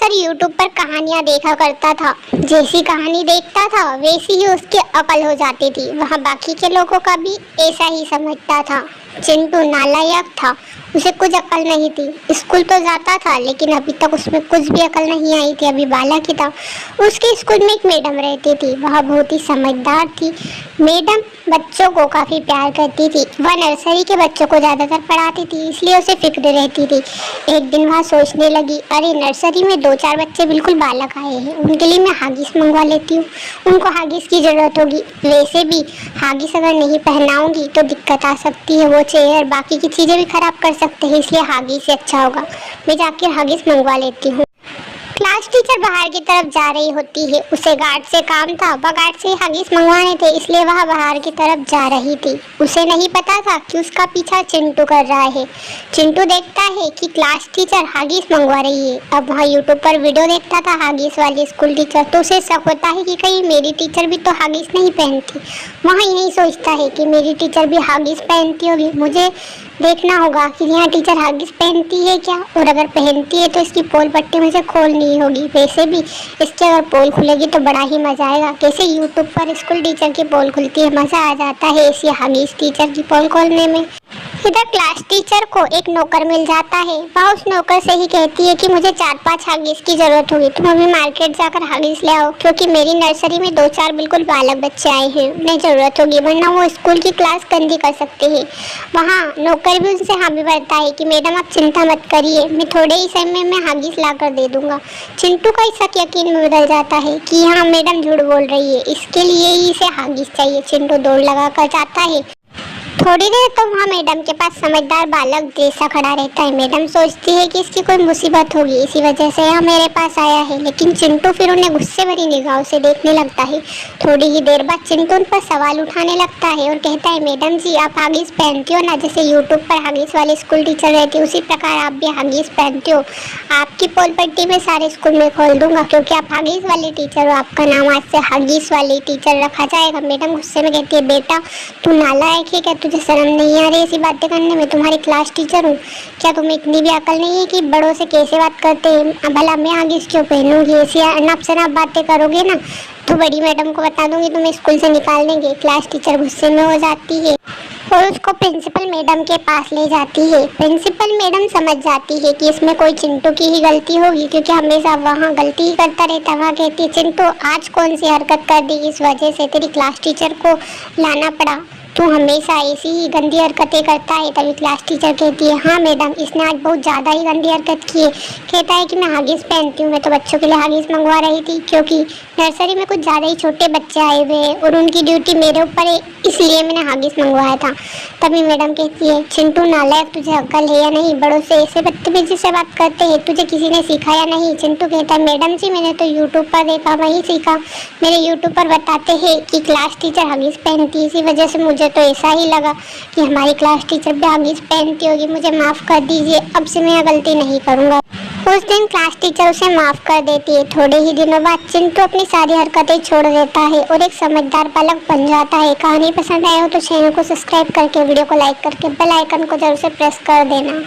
अक्सर यूट्यूब पर कहानियां देखा करता था। जैसी कहानी देखता था वैसी ही उसकी अकल हो जाती थी। वह बाकी के लोगों का भी ऐसा ही समझता था। चिंटू नालायक था, उसे कुछ अकल नहीं थी। स्कूल तो जाता था लेकिन अभी तक उसमें कुछ भी अकल नहीं आई थी, अभी बालक ही था। उसके स्कूल में एक मैडम रहती थी, वह बहुत ही समझदार थी। मैडम बच्चों को काफ़ी प्यार करती थी। वह नर्सरी के बच्चों को ज़्यादातर पढ़ाती थी, इसलिए उसे फिक्र रहती थी। एक दिन वह सोचने लगी, अरे नर्सरी में 2-4 बच्चे बिल्कुल बालक आए हैं, उनके लिए मैं हागिस मंगवा लेती हूँ। उनको हागिस की ज़रूरत होगी। वैसे भी हागिस अगर नहीं पहनाऊंगी तो दिक्कत आ सकती है, वो चेयर बाकी की चीज़ें भी खराब कर सकते हैं, इसलिए हागिस से अच्छा होगा मैं जाकर हागिस मंगवा लेती हूँ। क्लास टीचर बाहर की तरफ जा रही होती है। उसे गार्ड से काम था, वह गार्ड से हगीज मंगवाने थे, इसलिए वह बाहर की तरफ जा रही थी। उसे नहीं पता था कि उसका पीछा चिंटू कर रहा है। चिंटू देखता है कि क्लास टीचर हगीज मंगवा रही है। अब वह यूट्यूब पर वीडियो देखता था हगीज वाली स्कूल टीचर, तो उसे शक होता है कि कहीं मेरी टीचर भी तो हगीज नहीं पहनती। वह यही सोचता है कि मेरी टीचर भी हगीज पहनती होगी, मुझे देखना होगा कि यहाँ टीचर हगीज पहनती है क्या, और अगर पहनती है तो इसकी पोल पट्टी मुझे खोलनी होगी। वैसे भी इसकी अगर पोल खुलेगी तो बड़ा ही मजा आएगा। कैसे यूट्यूब पर स्कूल टीचर की पोल खुलती है, मजा आ जाता है ऐसी हगीज टीचर की पोल खोलने में। इधर क्लास टीचर को एक नौकर मिल जाता है। वह उस नौकर से ही कहती है कि मुझे 4-5 हगीज की जरूरत होगी, तुम अभी मार्केट जाकर हगीज ले आओ, क्योंकि मेरी नर्सरी में 2-4 बिल्कुल बालक बच्चे आए हैं, उन्हें जरूरत होगी, वरना वो स्कूल की क्लास गंदी कर सकते हैं। वहाँ नौकर भी उनसे हामी भरता है कि मैडम आप चिंता मत करिए, मैं थोड़े ही समय में हगीज ला कर दे दूंगा। चिंटू का इस शक यकीन में बदल जाता है कि हाँ मैडम झूठ बोल रही है, इसके लिए ही इसे हगीज चाहिए। चिंटू दौड़ लगा कर जाता है। थोड़ी देर तो वहाँ मैडम के पास समझदार बालक जैसा खड़ा रहता है। मैडम सोचती है कि इसकी कोई मुसीबत होगी, इसी वजह से यह मेरे पास आया है, लेकिन चिंटू फिर उन्हें गुस्से भरी निगाहों से देखने लगता है। थोड़ी ही देर बाद चिंटू उन पर सवाल उठाने लगता है और कहता है, मैडम जी आप हगीज पहनती हो ना, जैसे यूट्यूब पर हगीज वाले स्कूल टीचर रहती है उसी प्रकार आप भी हगीज पहनती हो। आपकी पोल पट्टी में सारे स्कूल में खोल दूंगा, क्योंकि आप हगीज वाले टीचर हो, आपका नाम आज से हगीज वाली टीचर रखा जाएगा। मैडम गुस्से में कहती है, बेटा तू नालायक है क्या, तुझे शर्म नहीं आ रही ऐसी बातें करने में, तुम्हारी क्लास टीचर हूँ, क्या तुम्हें इतनी भी अकल नहीं है कि बड़ों से कैसे बात करते हैं, भला मैं हगीज क्यों पहनूंगी, ऐसी अनाप शनाप बातें करोगे ना तो बड़ी मैडम को बता दूंगी, तुम्हें स्कूल से निकाल देंगे। क्लास टीचर गुस्से में हो जाती है और उसको प्रिंसिपल मैडम के पास ले जाती है। प्रिंसिपल मैडम समझ जाती है कि इसमें कोई चिंटू की ही गलती होगी, क्योंकि हमेशा वहाँ गलती ही करता रहता है। वहाँ कहती है, चिंटू आज कौन सी हरकत कर दी, इस वजह से तेरी क्लास टीचर को लाना पड़ा, तू हमेशा ऐसी ही गंदी हरकतें करता है। तभी क्लास टीचर कहती है, हाँ मैडम इसने आज बहुत ज़्यादा ही गंदी हरकत की है। कहता है कि मैं हगीज पहनती हूँ, मैं तो बच्चों के लिए हगीज मंगवा रही थी, क्योंकि नर्सरी में कुछ ज़्यादा ही छोटे बच्चे आए हुए हैं और उनकी ड्यूटी मेरे ऊपर है, इसलिए मैंने हगीज मंगवाया था। तभी मैडम कहती है, चिंटू नालायक तुझे अक्ल है या नहीं, बड़ों से ऐसे बदतमीजी से बात करते हैं, तुझे किसी ने सिखाया नहीं। चिंटू कहता है, मैडम जी मैंने तो यूट्यूब पर देखा, वहीं सीखा, मेरे यूट्यूब पर बताते हैं कि क्लास टीचर हगीज पहनती है, इसी वजह से मुझे तो ऐसा ही लगा कि हमारी क्लास टीचर भी हगीज पहनती होगी, मुझे माफ़ कर दीजिए, अब से मैं गलती नहीं करूँगा। उस दिन क्लास टीचर उसे माफ़ कर देती है। थोड़े ही दिनों बाद चिंटू अपनी सारी हरकतें छोड़ देता है और एक समझदार बालक बन जाता है। कहानी पसंद आए हो तो चैनल को सब्सक्राइब करके, वीडियो को लाइक करके बेल आइकन को जरूर से प्रेस कर देना।